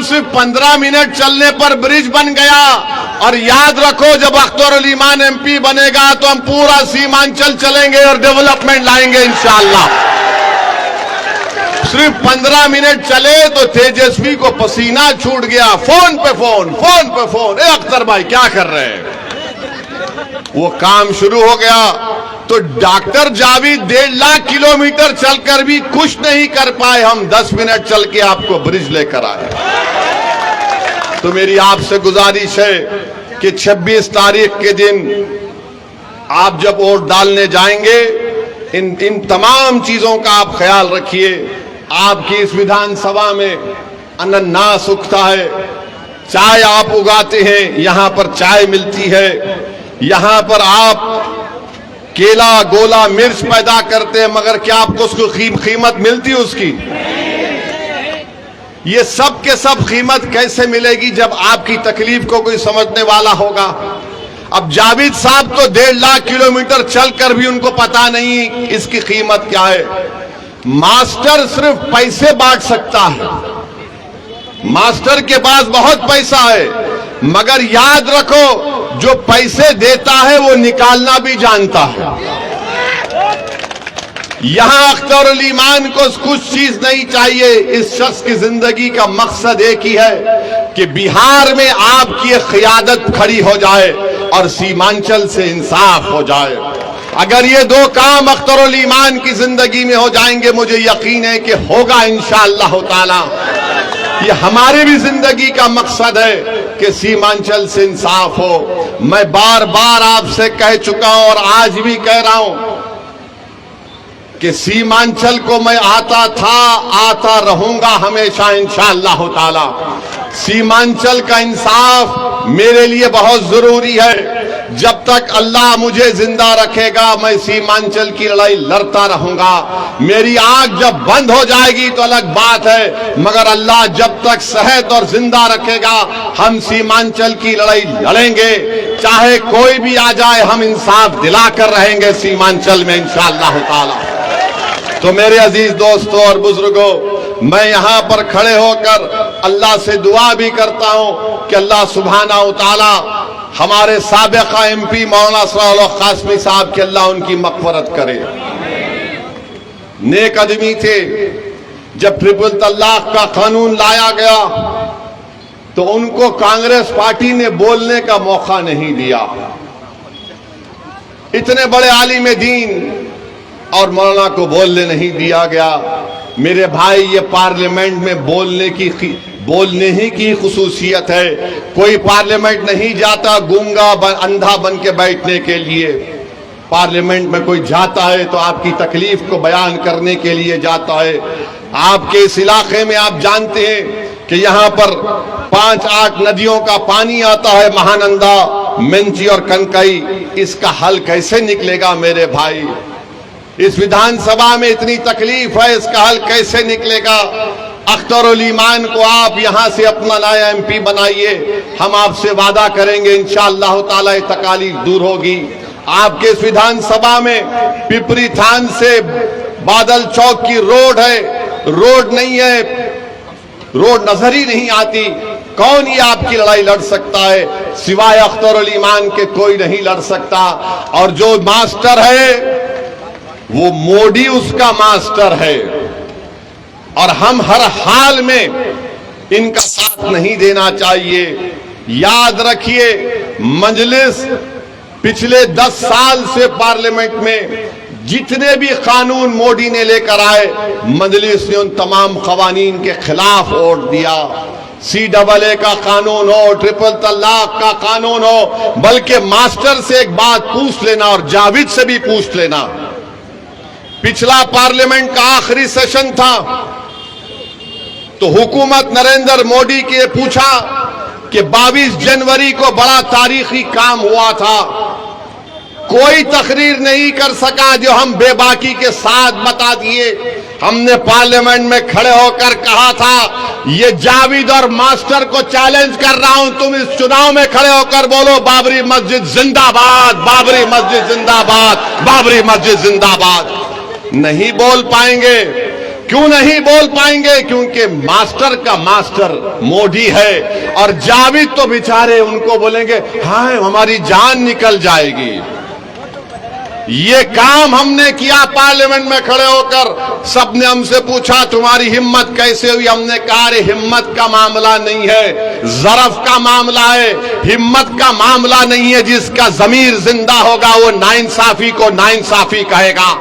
तुम सिर्फ 15 मिनट चलने पर ब्रिज बन गया। और याद रखो, जब अख्तरुल ईमान एमपी बनेगा तो हम पूरा सीमांचल चलेंगे और डेवलपमेंट लाएंगे इंशाअल्लाह। सिर्फ 15 मिनट चले तो तेजस्वी को पसीना छूट गया। फोन पे फोन, फोन पे फोन, ए अख्तर भाई क्या कर रहे हैं? वो काम शुरू हो गया तो डॉक्टर जावेद 1.5 लाख किलोमीटर चलकर भी कुछ नहीं कर पाए। हम 10 मिनट चल के आपको ब्रिज लेकर आए। तो मेरी आपसे गुजारिश है कि 26 तारीख के दिन आप जब वोट डालने जाएंगे, इन तमाम चीजों का आप ख्याल रखिए। आपकी इस विधानसभा में अनानास उगता है, चाय आप उगाते हैं, यहां पर चाय मिलती है। यहां पर आप केला, गोला, मिर्च पैदा करते हैं, मगर क्या आपको उसको कीमत मिलती है उसकी? ये सब के सब कीमत कैसे मिलेगी जब आपकी तकलीफ को कोई समझने वाला होगा? अब जावेद साहब तो 1.5 लाख किलोमीटर चलकर भी उनको पता नहीं इसकी कीमत क्या है। मास्टर सिर्फ पैसे बांट सकता है, मास्टर के पास बहुत पैसा है, मगर याद रखो जो पैसे देता है वो निकालना भी जानता है। यहां अख्तरुल ईमान को कुछ चीज नहीं चाहिए। इस शख्स की जिंदगी का मकसद एक ही है कि बिहार में आपकी क़यादत खड़ी हो जाए और सीमांचल से इंसाफ हो जाए। अगर ये 2 काम अख्तरुल ईमान की जिंदगी में हो जाएंगे, मुझे यकीन है कि होगा इंशाअल्लाह ताला। ये हमारी भी जिंदगी का मकसद है कि सीमांचल से इंसाफ हो। मैं बार बार आपसे कह चुका हूं और आज भी कह रहा हूं कि सीमांचल को मैं आता था, आता रहूंगा हमेशा इंशाअल्लाह ताला। सीमांचल का इंसाफ मेरे लिए बहुत जरूरी है। जब तक अल्लाह मुझे जिंदा रखेगा मैं सीमांचल की लड़ाई लड़ता रहूंगा। मेरी आंख जब बंद हो जाएगी तो अलग बात है, मगर अल्लाह जब तक सेहत और जिंदा रखेगा हम सीमांचल की लड़ाई लड़ेंगे। चाहे कोई भी आ जाए, हम इंसाफ दिलाकर रहेंगे सीमांचल में इंशाअल्लाह ताला। तो मेरे अजीज दोस्तों और बुजुर्गों, मैं यहां पर खड़े होकर अल्लाह से दुआ भी करता हूं कि अल्लाह सुब्हाना व तआला हमारे साबिक़ा एमपी मौलाना असरार कासमी साहब के अल्लाह उनकी मग़फ़िरत करे। नेक आदमी थे। जब ट्रिपल तलाक का कानून लाया गया तो उनको कांग्रेस पार्टी ने बोलने का मौका नहीं दिया। इतने बड़े आलिम दीन और मौलाना को बोलने नहीं दिया गया। मेरे भाई, ये पार्लियामेंट में बोलने ही की खुसूसियत है। कोई पार्लियामेंट नहीं जाता गूंगा अंधा बन के बैठने के लिए। पार्लियामेंट में कोई जाता है तो आपकी तकलीफ को बयान करने के लिए जाता है। आपके इस इलाके में आप जानते हैं कि यहाँ पर 5-8 नदियों का पानी आता है, महानंदा, मेंची और कनकई। इसका हल कैसे निकलेगा मेरे भाई? इस विधानसभा में इतनी तकलीफ है, इसका हल कैसे निकलेगा? अख्तरुल ईमान को आप यहां से अपना नया एमपी बनाइए। हम आपसे वादा करेंगे इंशाअल्लाह ताला ये तकालीफ दूर होगी। आपके इस विधानसभा में पिपरी थान से बादल चौक की रोड है, रोड नहीं है, रोड नजर ही नहीं आती। कौन ये आपकी लड़ाई लड़ सकता है? सिवाय अख्तरुल ईमान के कोई नहीं लड़ सकता। और जो मास्टर है वो मोदी उसका मास्टर है और हम हर हाल में इनका साथ नहीं देना चाहिए। याद रखिए, मजलिस पिछले 10 साल से पार्लियामेंट में जितने भी कानून मोदी ने लेकर आए, मजलिस ने उन तमाम खवानीन के खिलाफ वोट दिया। CAA का कानून हो, ट्रिपल तलाक का कानून हो, बल्कि मास्टर से एक बात पूछ लेना और जावेद से भी पूछ लेना। पिछला पार्लियामेंट का आखिरी सेशन था तो हुकूमत नरेंद्र मोदी के पूछा कि 22 जनवरी को बड़ा तारीखी काम हुआ था, कोई तकरीर नहीं कर सका जो हम बेबाकी के साथ बता दिए। हमने पार्लियामेंट में खड़े होकर कहा था ये जावेद और मास्टर को चैलेंज कर रहा हूं, तुम इस चुनाव में खड़े होकर बोलो बाबरी मस्जिद जिंदाबाद, बाबरी मस्जिद जिंदाबाद, बाबरी मस्जिद जिंदाबाद। नहीं बोल पाएंगे क्यों नहीं बोल पाएंगे? क्योंकि मास्टर का मास्टर मोदी है, और जावेद तो बेचारे उनको बोलेंगे हाँ हमारी जान निकल जाएगी। ये काम हमने किया पार्लियामेंट में खड़े होकर, सबने हमसे पूछा तुम्हारी हिम्मत कैसे हुई? हमने कहा अरे हिम्मत का मामला नहीं है, ज़रफ का मामला है। हिम्मत का मामला नहीं है, जिसका ज़मीर जिंदा होगा वो नाइंसाफी को नाइंसाफी कहेगा।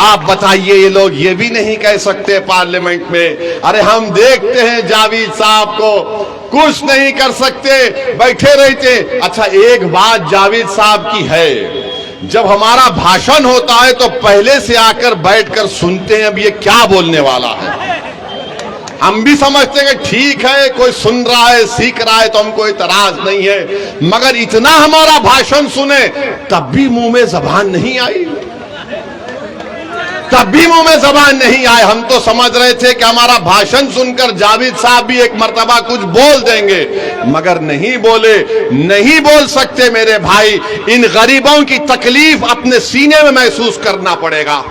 आप बताइए, ये लोग ये भी नहीं कह सकते पार्लियामेंट में? अरे हम देखते हैं जावेद साहब को, कुछ नहीं कर सकते, बैठे रहते। अच्छा एक बात जावेद साहब की है, जब हमारा भाषण होता है तो पहले से आकर बैठकर सुनते हैं अब ये क्या बोलने वाला है। हम भी समझते हैं कि ठीक है कोई सुन रहा है सीख रहा है तो हमको इतराज नहीं है, मगर इतना हमारा भाषण सुने तब भी मुंह में जबान नहीं आई, तब भी मुंह में जबान नहीं आए। हम तो समझ रहे थे कि हमारा भाषण सुनकर जावेद साहब भी एक मर्तबा कुछ बोल देंगे, मगर नहीं बोले। नहीं बोल सकते मेरे भाई, इन गरीबों की तकलीफ अपने सीने में महसूस करना पड़ेगा,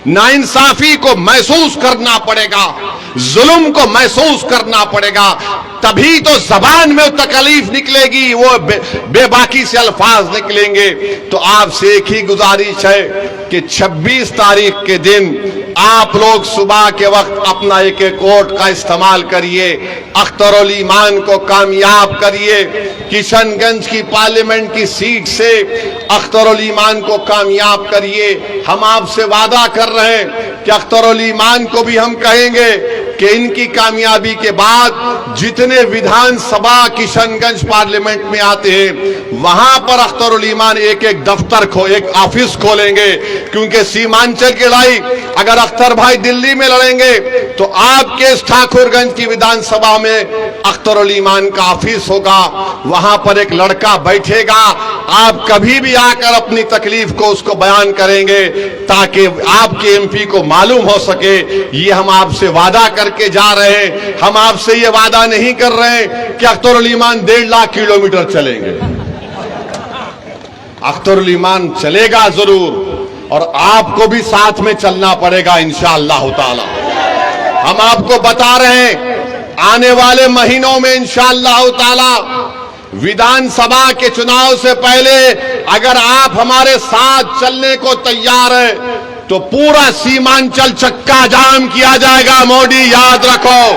नाइंसाफी को महसूस करना पड़ेगा, जुल्म को महसूस करना पड़ेगा, तभी तो जबान में तकलीफ निकलेगी, वो बेबाकी से अल्फाज निकलेंगे। तो आपसे एक ही गुजारिश है कि 26 तारीख के दिन आप लोग सुबह के वक्त अपना एक एक वोट का इस्तेमाल करिए, अख्तरुल ईमान को कामयाब करिए। किशनगंज की पार्लियामेंट की सीट से अख्तरुल ईमान को कामयाब करिए। हम आपसे वादा कर रहे हैं कि अख्तरुल ईमान को भी हम कहेंगे कि इनकी कामयाबी के बाद जितने विधानसभा किशनगंज पार्लियामेंट में आते हैं वहां पर अख्तरुल ईमान एक एक दफ्तर एक ऑफिस खोलेंगे, क्योंकि सीमांचल की लड़ाई अगर अख्तर भाई दिल्ली में लड़ेंगे तो आपके ठाकुरगंज की विधानसभा में अख्तरुल ईमान का ऑफिस होगा, वहां पर एक लड़का बैठेगा। आप कभी भी आकर अपनी तकलीफ को उसको बयान करेंगे ताकि आपके एमपी को मालूम हो सके। ये हम आपसे वादा करके जा रहे हैं। हम आपसे ये वादा नहीं कर रहे हैं कि अख्तरुल ईमान 1.5 लाख किलोमीटर चलेंगे। अख्तरुल ईमान चलेगा जरूर, और आपको भी साथ में चलना पड़ेगा इंशाअल्लाह ताला। हम आपको बता रहे हैं आने वाले महीनों में इंशाअल्लाह ताला विधानसभा के चुनाव से पहले अगर आप हमारे साथ चलने को तैयार है तो पूरा सीमांचल चक्का जाम किया जाएगा। मोदी याद रखो,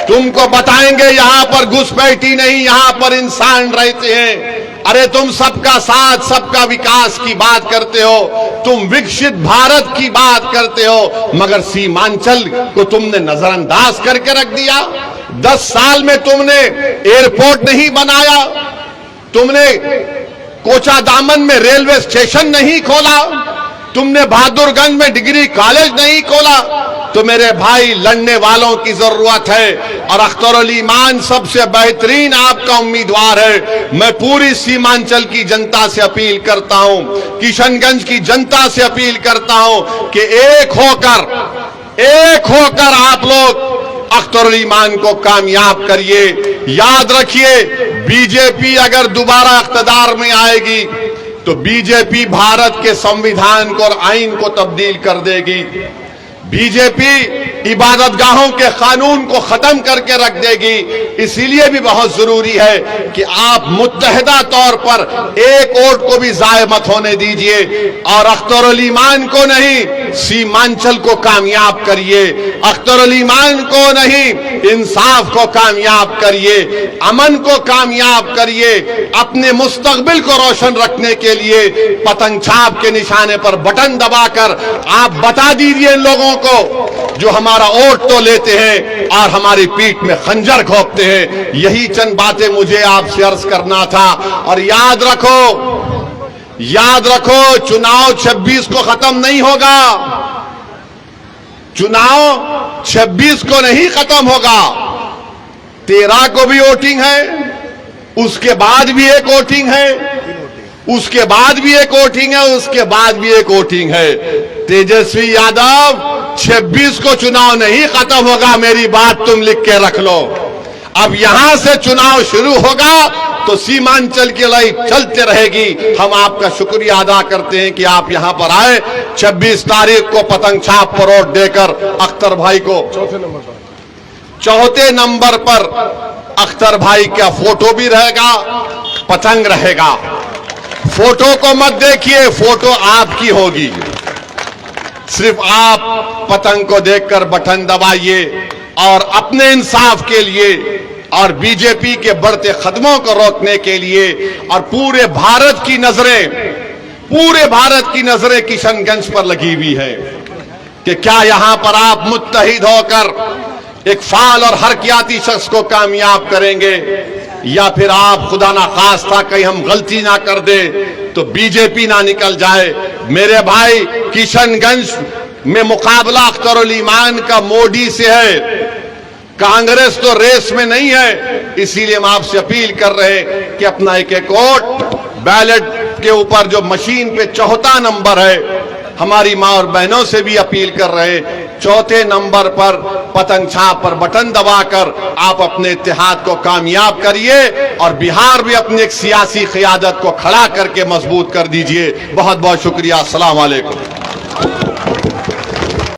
तुमको बताएंगे यहां पर घुसपैठी नहीं, यहां पर इंसान रहते हैं। अरे तुम सबका साथ सबका विकास की बात करते हो, तुम विकसित भारत की बात करते हो, मगर सीमांचल को तुमने नजरअंदाज करके रख दिया। 10 साल में तुमने एयरपोर्ट नहीं बनाया, तुमने कोचा दामन में रेलवे स्टेशन नहीं खोला, तुमने बहादुरगंज में डिग्री कॉलेज नहीं खोला। तो मेरे भाई लड़ने वालों की जरूरत है, और अख्तरुल ईमान सबसे बेहतरीन आपका उम्मीदवार है। मैं पूरी सीमांचल की जनता से अपील करता हूं, किशनगंज की जनता से अपील करता हूं कि एक होकर आप लोग अख्तरुल ईमान को कामयाब करिए। याद रखिए, बीजेपी अगर दोबारा इख्तिदार में आएगी तो बीजेपी भारत के संविधान को और आइन को तब्दील कर देगी। बीजेपी इबादतगाहों के कानून को खत्म करके रख देगी। इसीलिए भी बहुत जरूरी है कि आप मुत्तहिदा तौर पर एक वोट को भी जाय मत होने दीजिए, और अख्तरुल ईमान को नहीं सीमांचल को कामयाब करिए, अख्तरुल ईमान को नहीं इंसाफ को कामयाब करिए, अमन को कामयाब करिए। अपने मुस्तकबिल को रोशन रखने के लिए पतंग छाप के निशाने पर बटन दबाकर आप बता दीजिए इन लोगों को जो हमारा वोट तो लेते हैं और हमारी पीठ में खंजर घोंपते हैं। यही चंद बातें मुझे आपसे अर्ज करना था। और याद रखो चुनाव 26 को खत्म नहीं होगा, चुनाव 26 को नहीं खत्म होगा। 13 को भी वोटिंग है, उसके बाद भी एक वोटिंग है, उसके बाद भी एक वोटिंग है, उसके बाद भी एक वोटिंग है। तेजस्वी यादव 26 को चुनाव नहीं खत्म होगा, मेरी बात तुम लिख के रख लो। अब यहां से चुनाव शुरू होगा तो सीमांचल की लड़ाई चलते रहेगी। हम आपका शुक्रिया अदा करते हैं कि आप यहां पर आए। 26 तारीख को पतंग छाप पर वोट देकर अख्तर भाई को चौथे नंबर पर अख्तर भाई का फोटो भी रहेगा, पतंग रहेगा। फोटो को मत देखिए, फोटो आपकी होगी। सिर्फ आप पतंग को देखकर बटन दबाइए और अपने इंसाफ के लिए और बीजेपी के बढ़ते कदमों को रोकने के लिए और पूरे भारत की नजरें किशनगंज पर लगी हुई है कि क्या यहां पर आप मुत्तहिद होकर एक फाल और हरकियाती शख्स को कामयाब करेंगे, या फिर आप खुदा ना खास्ता कहीं हम गलती ना कर दे तो बीजेपी ना निकल जाए। मेरे भाई, किशनगंज में मुकाबला अख्तरुल ईमान का मोदी से है, कांग्रेस तो रेस में नहीं है। इसीलिए हम आपसे अपील कर रहे हैं कि अपना एक वोट बैलेट के ऊपर जो मशीन पे चौथा नंबर है, हमारी मां और बहनों से भी अपील कर रहे, चौथे नंबर पर पतंग छाप पर बटन दबाकर आप अपने इत्तेहाद को कामयाब करिए और बिहार भी अपनी एक सियासी क़ियादत को खड़ा करके मजबूत कर दीजिए। बहुत बहुत शुक्रिया। अस्सलाम वालेकुम।